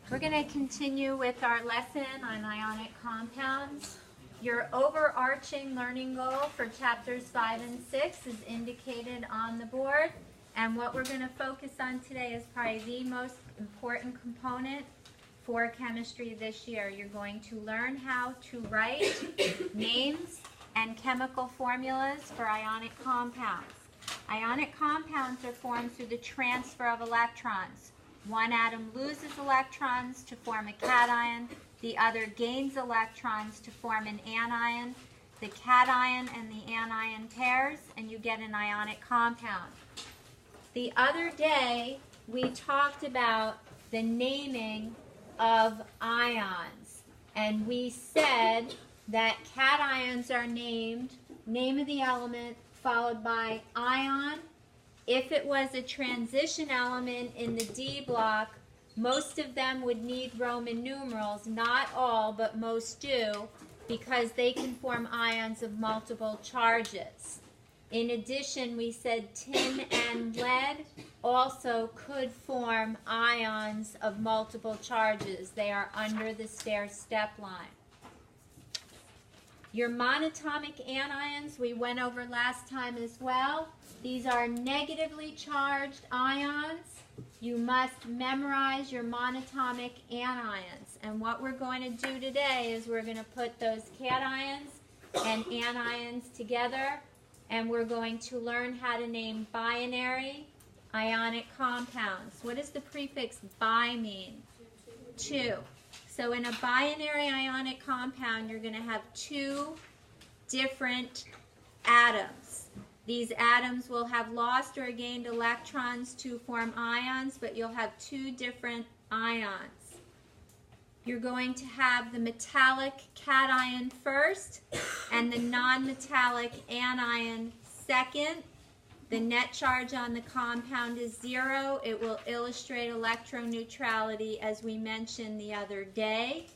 We're going to continue with our lesson on ionic compounds. Your overarching learning goal for chapters 5 and 6 is indicated on the board. And what we're going to focus on today is probably the most important component for chemistry this year. You're going to learn how to write names and chemical formulas for ionic compounds. Ionic compounds are formed through the transfer of electrons. One atom loses electrons to form a cation, the other gains electrons to form an anion. The cation and the anion pairs, and you get an ionic compound. The other day, we talked about the naming of ions, and we said that cations are named, name of the element, followed by ion. If it was a transition element in the D block, most of them would need Roman numerals. Not all, but most do, because they can form ions of multiple charges. In addition, we said tin and lead also could form ions of multiple charges. They are under the stair-step line. Your monatomic anions we went over last time as well. These are negatively charged ions. You must memorize your monatomic anions. And what we're going to do today is we're going to put those cations and anions together, and we're going to learn how to name binary ionic compounds. What does the prefix bi mean? Two. So in a binary ionic compound, you're going to have two different atoms. These atoms will have lost or gained electrons to form ions, but you'll have two different ions. You're going to have the metallic cation first and the non-metallic anion second. The net charge on the compound is 0. It will illustrate electroneutrality as we mentioned the other day.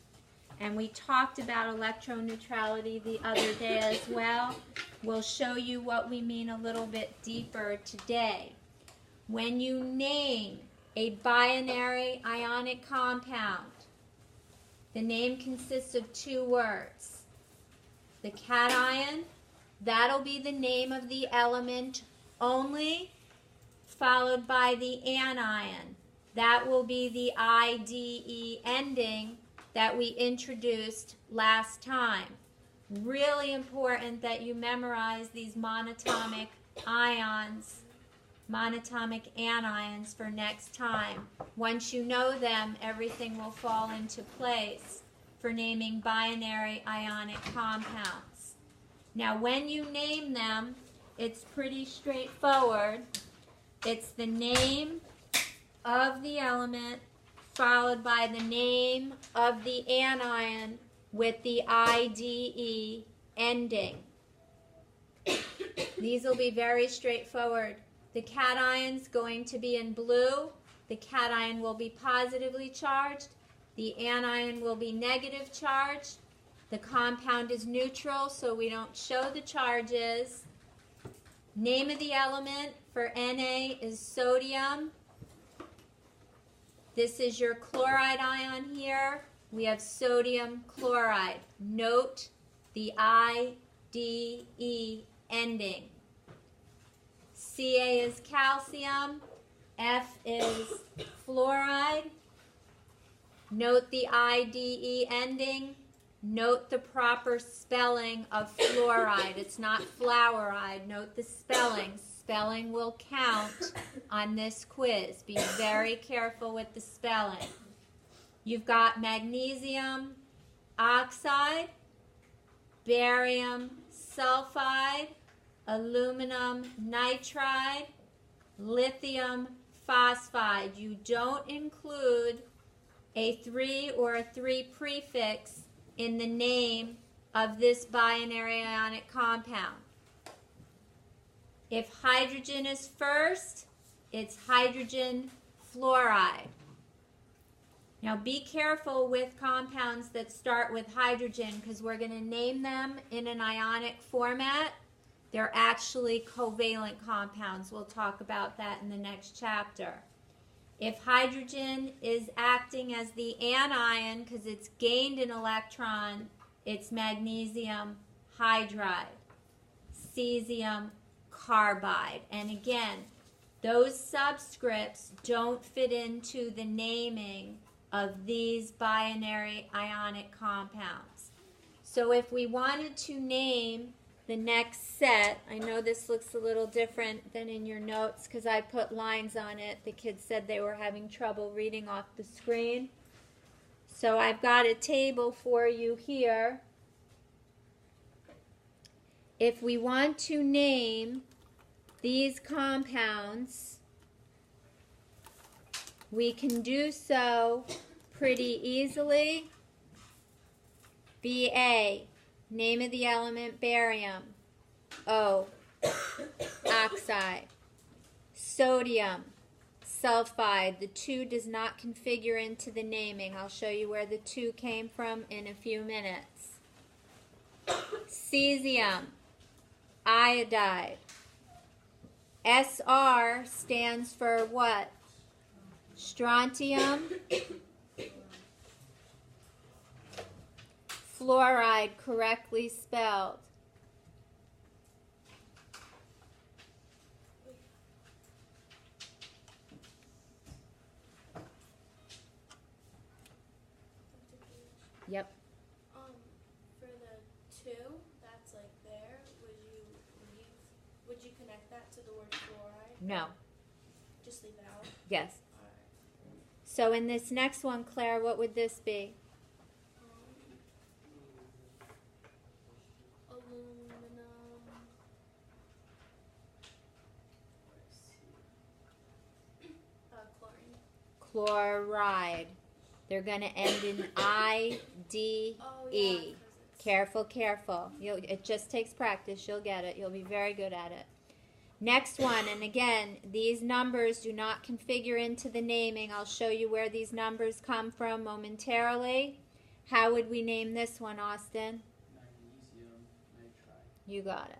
And we talked about electroneutrality the other day as well. We'll show you what we mean a little bit deeper today. When you name a binary ionic compound, the name consists of two words. The cation, that'll be the name of the element only, followed by the anion. That will be the IDE ending that we introduced last time. Really important that you memorize these monatomic ions, monatomic anions for next time. Once you know them, everything will fall into place for naming binary ionic compounds. Now, when you name them, it's pretty straightforward. It's the name of the element followed by the name of the anion with the IDE ending. These will be very straightforward. The cation's going to be in blue. The cation will be positively charged. The anion will be negative charged. The compound is neutral, so we don't show the charges. Name of the element for Na is sodium. This is your chloride ion here. We have sodium chloride. Note the IDE ending. Ca is calcium. F is fluoride. Note the IDE ending. Note the proper spelling of fluoride. It's not fluoride. Note the spelling. Spelling will count on this quiz. Be very careful with the spelling. You've got magnesium oxide, barium sulfide, aluminum nitride, lithium phosphide. You don't include a 3 or a 3 prefix in the name of this binary ionic compound. If hydrogen is first, it's hydrogen fluoride. Now be careful with compounds that start with hydrogen because we're going to name them in an ionic format. They're actually covalent compounds. We'll talk about that in the next chapter. If hydrogen is acting as the anion because it's gained an electron, it's magnesium hydride, cesium carbide. And again, those subscripts don't fit into the naming of these binary ionic compounds. So if we wanted to name the next set, I know this looks a little different than in your notes because I put lines on it. The kids said they were having trouble reading off the screen. So I've got a table for you here. If we want to name these compounds, we can do so pretty easily. Ba, name of the element barium. O, oxide. Sodium, sulfide. The 2 does not configure into the naming. I'll show you where the 2 came from in a few minutes. Cesium, iodide. Sr stands for what? Strontium. Fluoride, correctly spelled. Yep. For the 2, that's like there, would you connect that to the word fluoride? No. Just leave it out? Yes. Alright. So in this next one, Claire, what would this be? Aluminum. Chlorine. Chloride. They're going to end in I-D-E. Oh, yeah, Careful, careful. It just takes practice. You'll get it. You'll be very good at it. Next one, and again, these numbers do not configure into the naming. I'll show you where these numbers come from momentarily. How would we name this one, Austin? Magnesium nitride. You got it.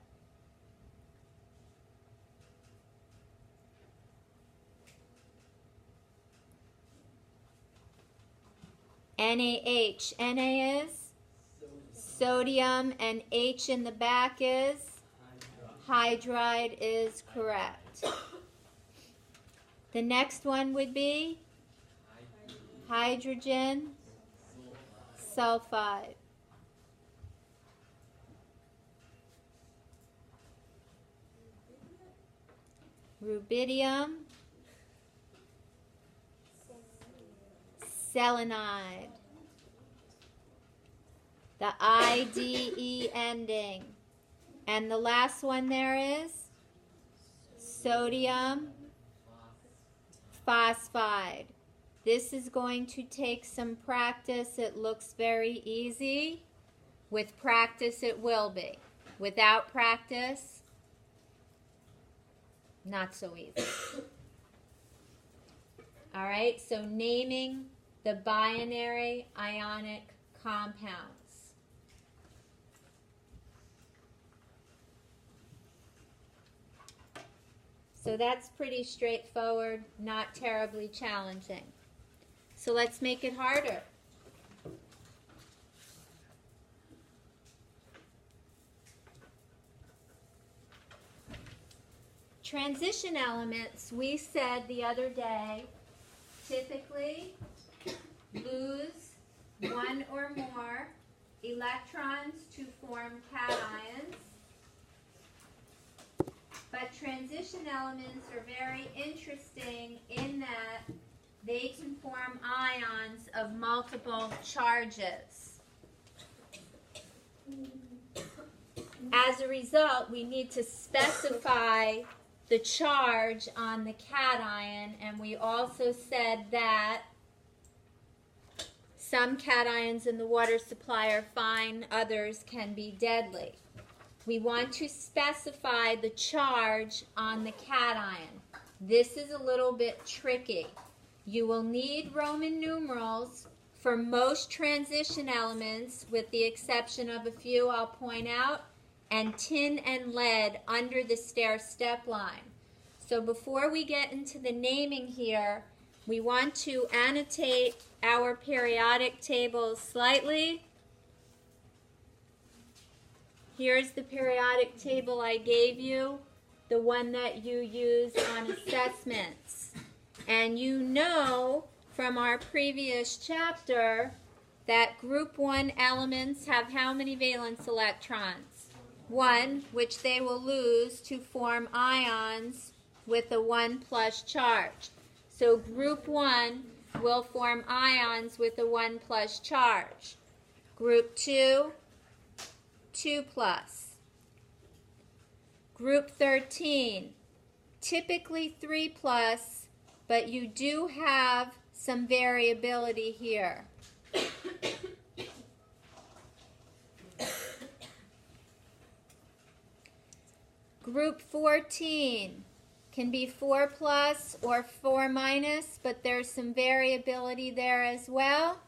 NaH. Na is sodium, and H in the back is hydride is correct. The next one would be hydrogen sulfide. Rubidium selenide. The IDE ending. And the last one there is sodium phosphide. This is going to take some practice. It looks very easy. With practice, it will be. Without practice, not so easy. All right, so naming the binary ionic compounds. So that's pretty straightforward, not terribly challenging. So let's make it harder. Transition elements, we said the other day, typically lose one or more electrons to form cations. But transition elements are very interesting in that they can form ions of multiple charges. As a result, we need to specify the charge on the cation, and we also said that some cations in the water supply are fine, others can be deadly. We want to specify the charge on the cation. This is a little bit tricky. You will need Roman numerals for most transition elements, with the exception of a few I'll point out, and tin and lead under the stair-step line. So before we get into the naming here, we want to annotate our periodic table slightly. Here's the periodic table I gave you, the one that you use on assessments. And you know from our previous chapter that group 1 elements have how many valence electrons? 1, which they will lose to form ions with a 1 plus charge. So group 1 will form ions with a 1 plus charge. Group 2, 2 plus. Group 13, typically 3 plus, but you do have some variability here. Group 14 can be 4 plus or 4 minus, but there's some variability there as well.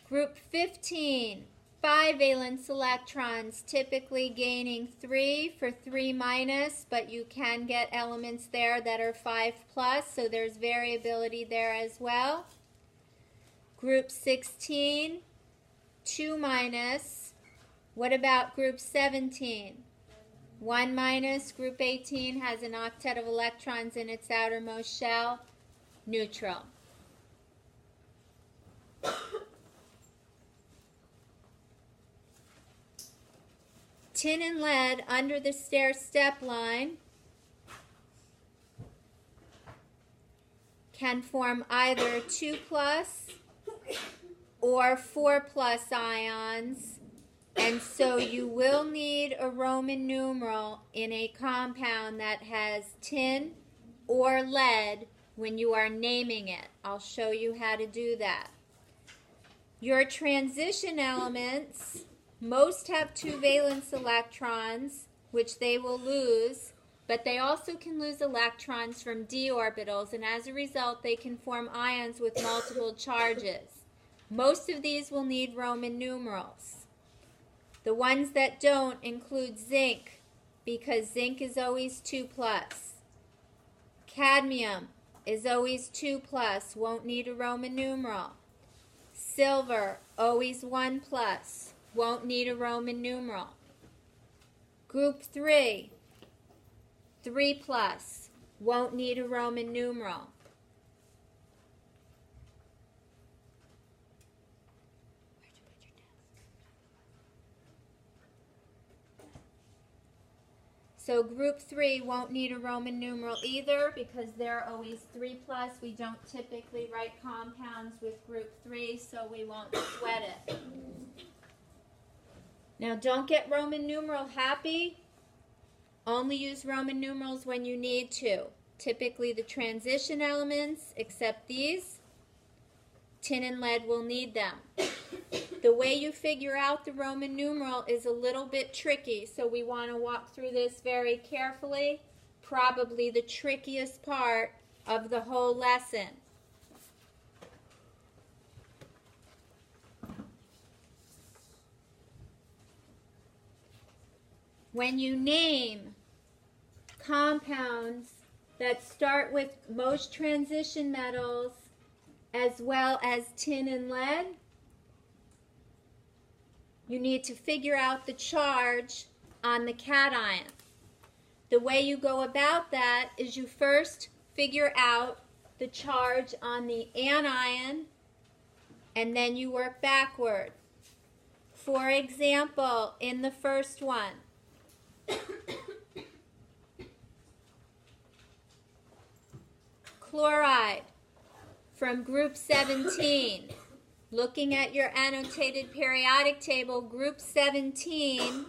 Group 15, 5 valence electrons, typically gaining 3 for 3 minus, but you can get elements there that are 5 plus, so there's variability there as well. Group 16, 2 minus. What about group 17? 1 minus. Group 18 has an octet of electrons in its outermost shell, neutral. Tin and lead under the stair-step line can form either 2 plus or 4 plus ions, and so you will need a Roman numeral in a compound that has tin or lead when you are naming it. I'll show you how to do that. Your transition elements, most have 2 valence electrons, which they will lose, but they also can lose electrons from d orbitals, and as a result they can form ions with multiple charges. Most of these will need Roman numerals. The ones that don't include zinc, because zinc is always 2 plus. Cadmium is always 2 plus, won't need a Roman numeral. Silver, always 1 plus, won't need a Roman numeral. Group 3, 3 plus, won't need a Roman numeral. So group 3 won't need a Roman numeral either because they're always 3 plus. We don't typically write compounds with group 3, so we won't sweat it. Now don't get Roman numeral happy. Only use Roman numerals when you need to. Typically the transition elements, except these, tin and lead will need them. The way you figure out the Roman numeral is a little bit tricky, so we want to walk through this very carefully. Probably the trickiest part of the whole lesson. When you name compounds that start with most transition metals as well as tin and lead, you need to figure out the charge on the cation. The way you go about that is you first figure out the charge on the anion, and then you work backward. For example, in the first one, chloride from group 17. Looking at your annotated periodic table, group 17,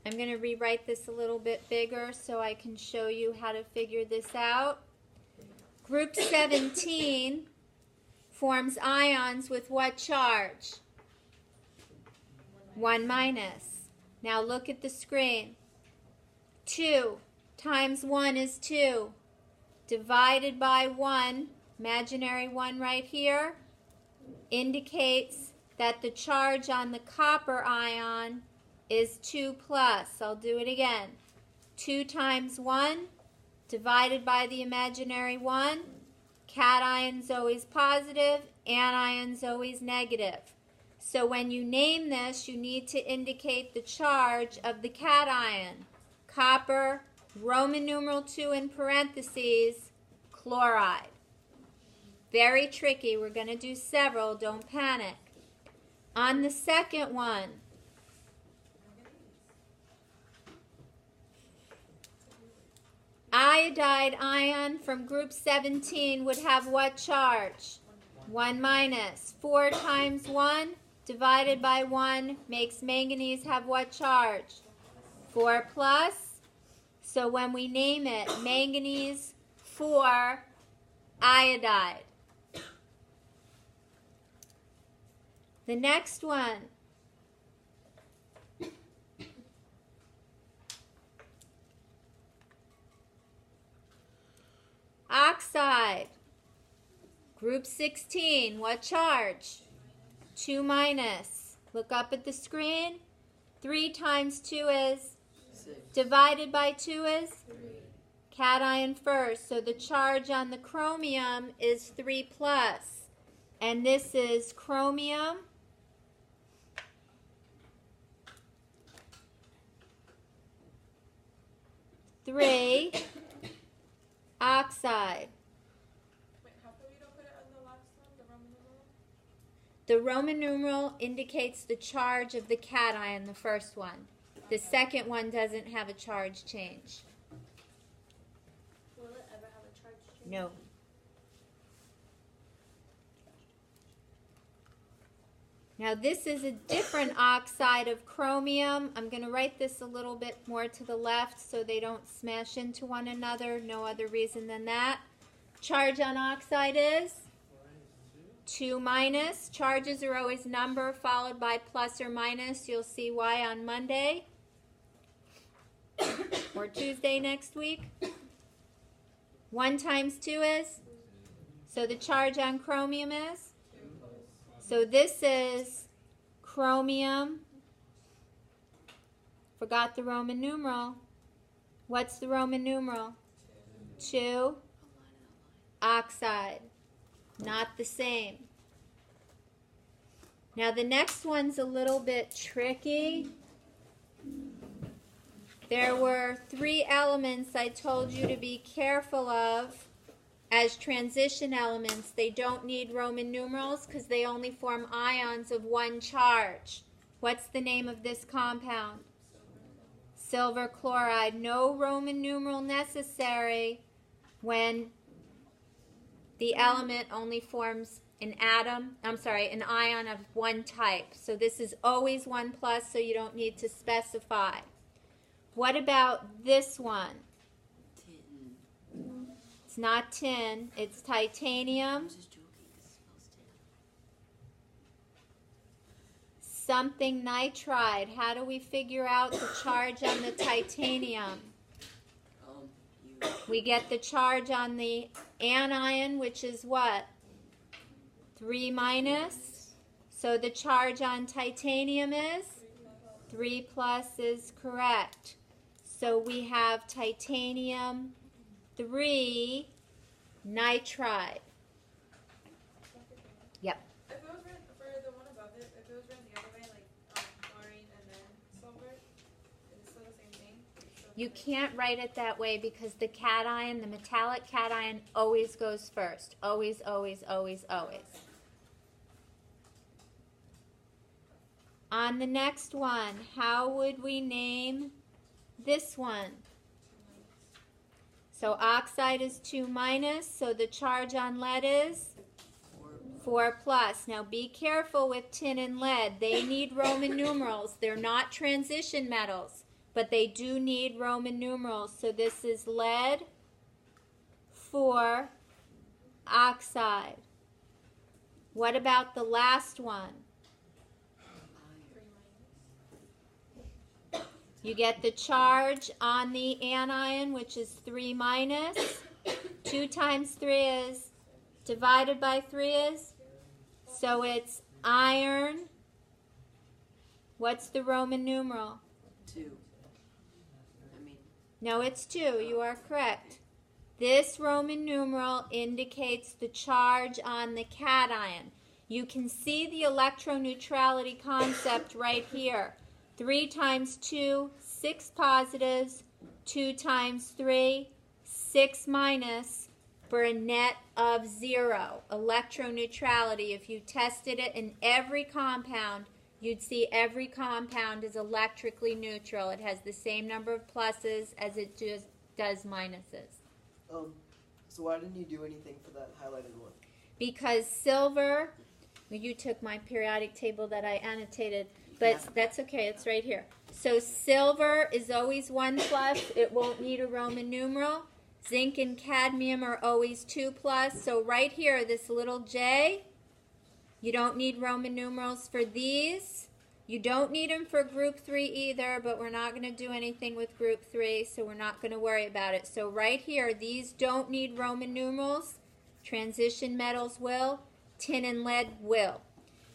I'm going to rewrite this a little bit bigger so I can show you how to figure this out. Group 17 forms ions with what charge? 1 minus. Now look at the screen. 2 times 1 is 2. Divided by 1, imaginary 1 right here, indicates that the charge on the copper ion is 2 plus. I'll do it again. 2 times 1 divided by the imaginary 1. Cation's always positive, anion's always negative. So when you name this, you need to indicate the charge of the cation. Copper, Roman numeral 2 in parentheses, chloride. Very tricky. We're going to do several. Don't panic. On the second one, iodide ion from group 17 would have what charge? 1 minus. 4 times 1 divided by 1 makes manganese have what charge? 4 plus. So when we name it, manganese 4 iodide. The next one, oxide, group 16, what charge? 2 minus. Look up at the screen. 3 times 2 is? 6. Divided by 2 is? 3. Cation first, so the charge on the chromium is 3 plus. And this is chromium 3 oxide. Wait, how come you don't put it on the last one, the Roman numeral? The Roman numeral indicates the charge of the cation, the first one. The second one doesn't have a charge change. Will it ever have a charge change? No. Now this is a different oxide of chromium. I'm going to write this a little bit more to the left so they don't smash into one another. No other reason than that. Charge on oxide is 2 minus. Charges are always number followed by plus or minus. You'll see why on Monday or Tuesday next week. 1 times 2 is? So the charge on chromium is? So this is chromium. Forgot the Roman numeral. What's the Roman numeral? 2. Oxide. Not the same. Now the next one's a little bit tricky. There were 3 elements I told you to be careful of as transition elements. They don't need Roman numerals because they only form ions of 1 charge. What's the name of this compound? Silver chloride. No Roman numeral necessary when the element only forms an ion of 1 type. So this is always 1 plus, so you don't need to specify. What about this one? It's not tin, it's titanium. Something nitride. How do we figure out the charge on the titanium? We get the charge on the anion, which is what? 3 minus. So the charge on titanium is? 3 plus is correct. So we have titanium 3 nitride. Yep. If it was written for the one above it, if it was written the other way, like chlorine and then silver, is it still the same thing? You can't write it that way because the cation, the metallic cation, always goes first. Always, always, always, always. On the next one, how would we name this one? So oxide is 2 minus, so the charge on lead is 4 plus. Now be careful with tin and lead. They need Roman numerals. They're not transition metals, but they do need Roman numerals. So this is lead 4 oxide. What about the last one? You get the charge on the anion, which is 3 minus. 2 times 3 is, divided by 3 is? So it's iron. What's the Roman numeral? 2. No, it's 2. You are correct. This Roman numeral indicates the charge on the cation. You can see the electroneutrality concept right here. 3 times 2, 6 positives. 2 times 3, 6 minus, for a net of 0. Electroneutrality. If you tested it in every compound, you'd see every compound is electrically neutral. It has the same number of pluses as it just does minuses. So why didn't you do anything for that highlighted one? Because silver, well, you took my periodic table that I annotated, but that's okay, it's right here. So silver is always 1 plus, it won't need a Roman numeral. Zinc and cadmium are always 2 plus. So right here, this little J, you don't need Roman numerals for these. You don't need them for group 3 either, but we're not going to do anything with group 3, so we're not going to worry about it. So right here, these don't need Roman numerals. Transition metals will. Tin and lead will.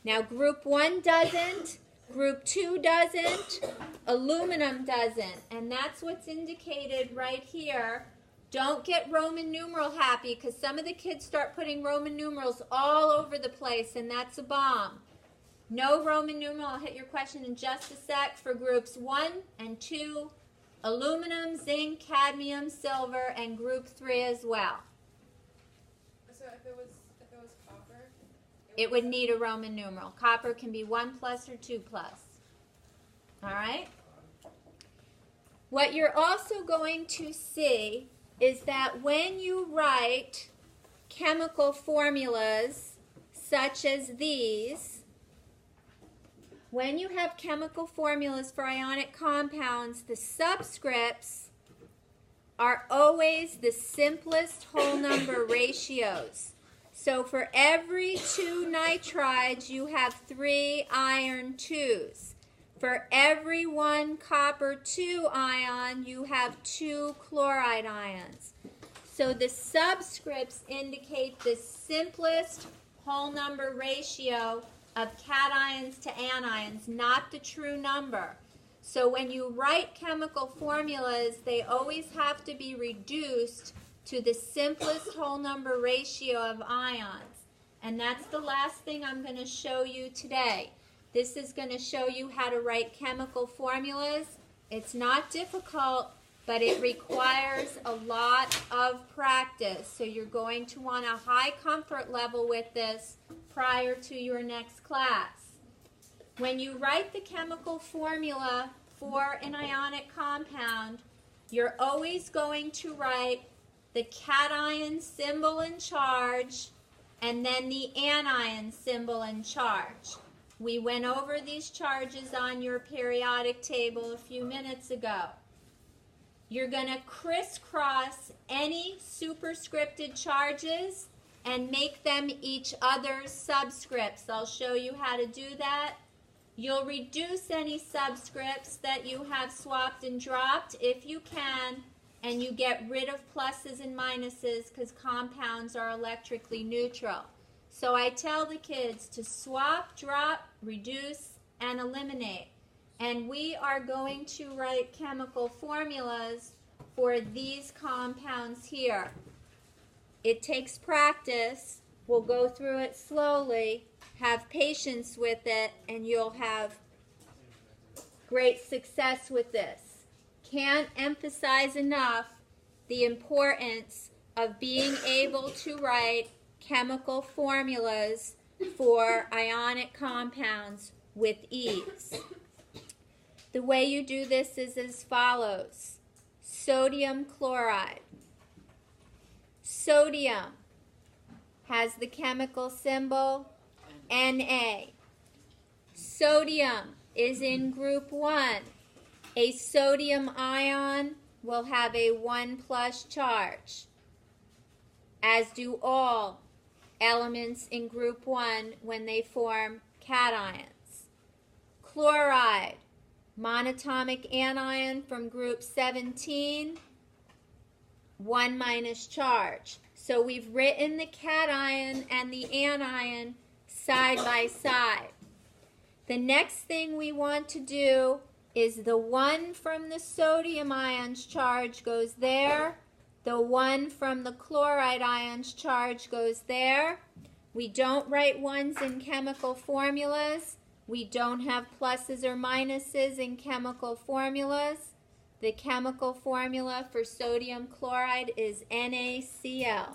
Now group 1 doesn't. Group 2 doesn't. Aluminum doesn't. And that's what's indicated right here. Don't get Roman numeral happy, because some of the kids start putting Roman numerals all over the place, and that's a bomb. No Roman numeral. I'll hit your question in just a sec. For groups 1 and 2, aluminum, zinc, cadmium, silver, and group 3 as well. So if it was copper, It would need a Roman numeral. Copper can be 1 plus or 2 plus. All right? What you're also going to see is that when you write chemical formulas such as these, when you have chemical formulas for ionic compounds, the subscripts are always the simplest whole number ratios. So for every 2 nitrides, you have 3 iron 2s. For every 1 copper 2 ion, you have 2 chloride ions. So the subscripts indicate the simplest whole number ratio of cations to anions, not the true number. So when you write chemical formulas, they always have to be reduced to the simplest whole number ratio of ions. And that's the last thing I'm going to show you today. This is going to show you how to write chemical formulas. It's not difficult, but it requires a lot of practice. So you're going to want a high comfort level with this prior to your next class. When you write the chemical formula for an ionic compound, you're always going to write the cation symbol and charge, and then the anion symbol and charge. We went over these charges on your periodic table a few minutes ago. You're going to crisscross any superscripted charges and make them each other's subscripts. I'll show you how to do that. You'll reduce any subscripts that you have swapped and dropped if you can, and you get rid of pluses and minuses because compounds are electrically neutral. So I tell the kids to swap, drop, reduce, and eliminate. And we are going to write chemical formulas for these compounds here. It takes practice. We'll go through it slowly. Have patience with it, and you'll have great success with this. Can't emphasize enough the importance of being able to write chemical formulas for ionic compounds with ease. The way you do this is as follows. Sodium chloride. Sodium has the chemical symbol Na. Sodium is in group 1. A sodium ion will have a 1 plus charge, as do all elements in group 1 when they form cations. Chloride, monatomic anion from group 17, 1 minus charge. So we've written the cation and the anion side by side. The next thing we want to do is the 1 from the sodium ion's charge goes there. The 1 from the chloride ion's charge goes there. We don't write 1s in chemical formulas. We don't have pluses or minuses in chemical formulas. The chemical formula for sodium chloride is NaCl.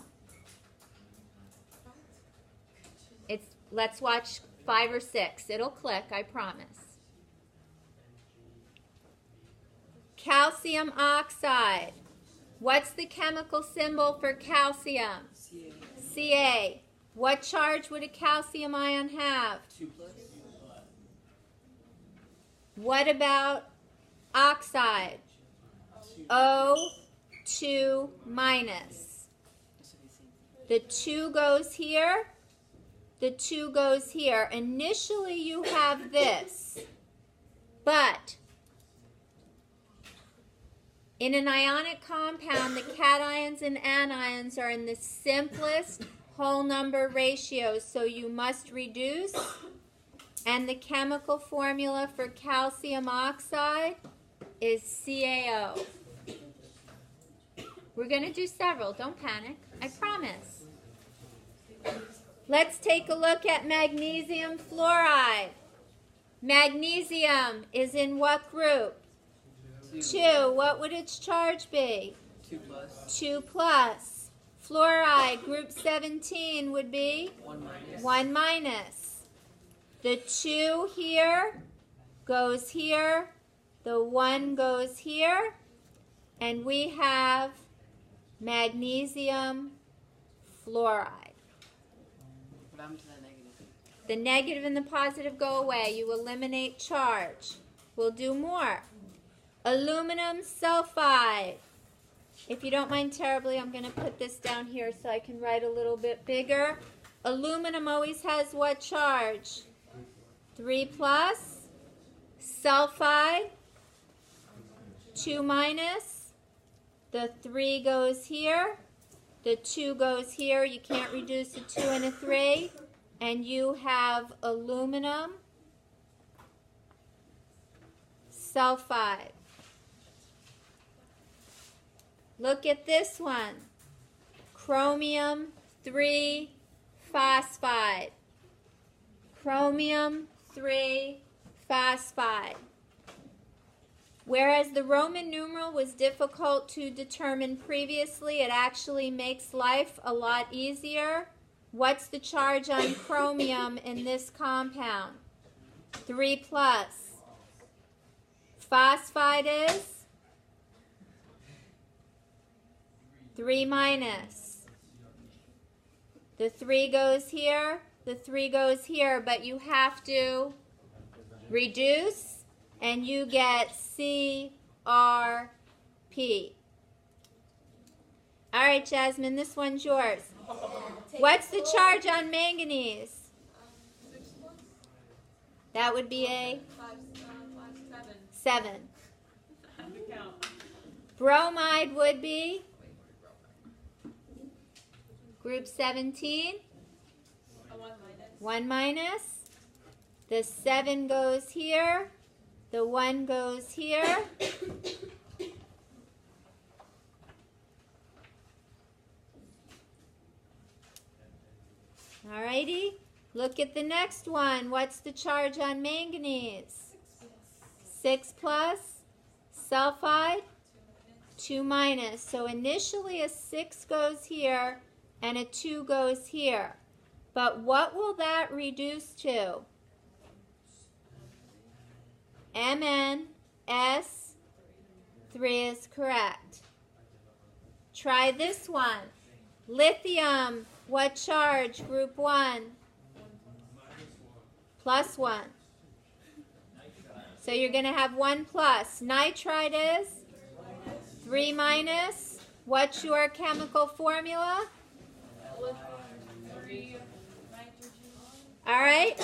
Let's watch 5 or 6. It'll click, I promise. Calcium oxide. What's the chemical symbol for calcium? Ca. Ca. What charge would a calcium ion have? 2+. What about oxide? O2 minus. The 2 goes here. The 2 goes here. Initially you have this, but in an ionic compound, the cations and anions are in the simplest whole number ratios, so you must reduce. And the chemical formula for calcium oxide is CaO. We're going to do several. Don't panic. I promise. Let's take a look at magnesium fluoride. Magnesium is in what group? 2. What would its charge be? 2+. 2 plus. Fluoride, group 17, would be? 1 minus. The 2 here goes here. The 1 goes here. And we have magnesium fluoride. What happened to that negative? The negative and the positive go away. You eliminate charge. We'll do more. Aluminum sulfide. If you don't mind terribly, I'm going to put this down here so I can write a little bit bigger. Aluminum always has what charge? 3 plus. Sulfide, 2 minus. The 3 goes here. The 2 goes here. You can't reduce a 2 and a 3. And you have aluminum sulfide. Look at this one. Chromium 3 phosphide. Chromium 3 phosphide. Whereas the Roman numeral was difficult to determine previously, it actually makes life a lot easier. What's the charge on chromium in this compound? 3 plus. Phosphide is 3 minus. The 3 goes here, the 3 goes here, but you have to reduce and you get CRP. All right, Jasmine, this one's yours. What's the charge on manganese? 6 plus? That would be a 7. 7. Bromide would be group 17. 1 minus. The 7 goes here. The 1 goes here. Alrighty. Look at the next one. What's the charge on manganese? 6 plus. Sulfide? 2 minus. So initially a 6 goes here and a 2 goes here. But what will that reduce to? MnS3 is correct. Try this one. Lithium, what charge? Group 1. Plus 1. So you're going to have 1 plus. Nitride is 3 minus. What's your chemical formula? All right.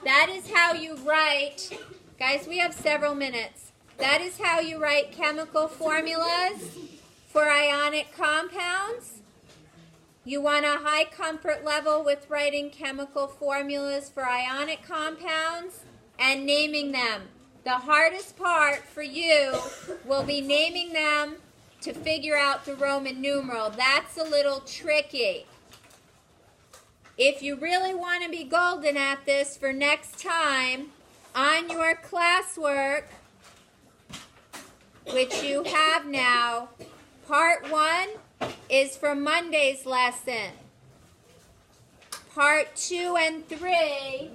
That is how you write. Guys, we have several minutes. That is how you write chemical formulas for ionic compounds. You want a high comfort level with writing chemical formulas for ionic compounds and naming them. The hardest part for you will be naming them to figure out the Roman numeral. That's a little tricky. If you really want to be golden at this for next time, on your classwork, which you have now, part 1 is from Monday's lesson. Part 2 and 3,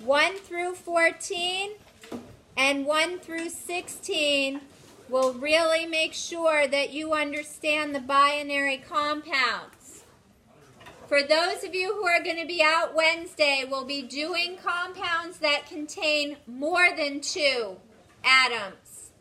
1 through 14 and 1 through 16, will really make sure that you understand the binary compounds. For those of you who are going to be out Wednesday, we'll be doing compounds that contain more than 2 atoms.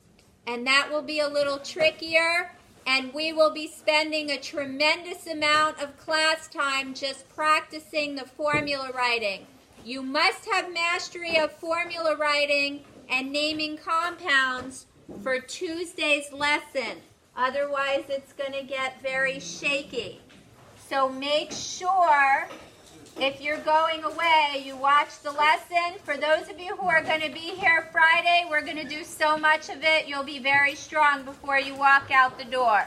And that will be a little trickier, and we will be spending a tremendous amount of class time just practicing the formula writing. You must have mastery of formula writing and naming compounds for Tuesday's lesson. Otherwise, it's going to get very shaky. So make sure, if you're going away, you watch the lesson. For those of you who are going to be here Friday, we're going to do so much of it, you'll be very strong before you walk out the door.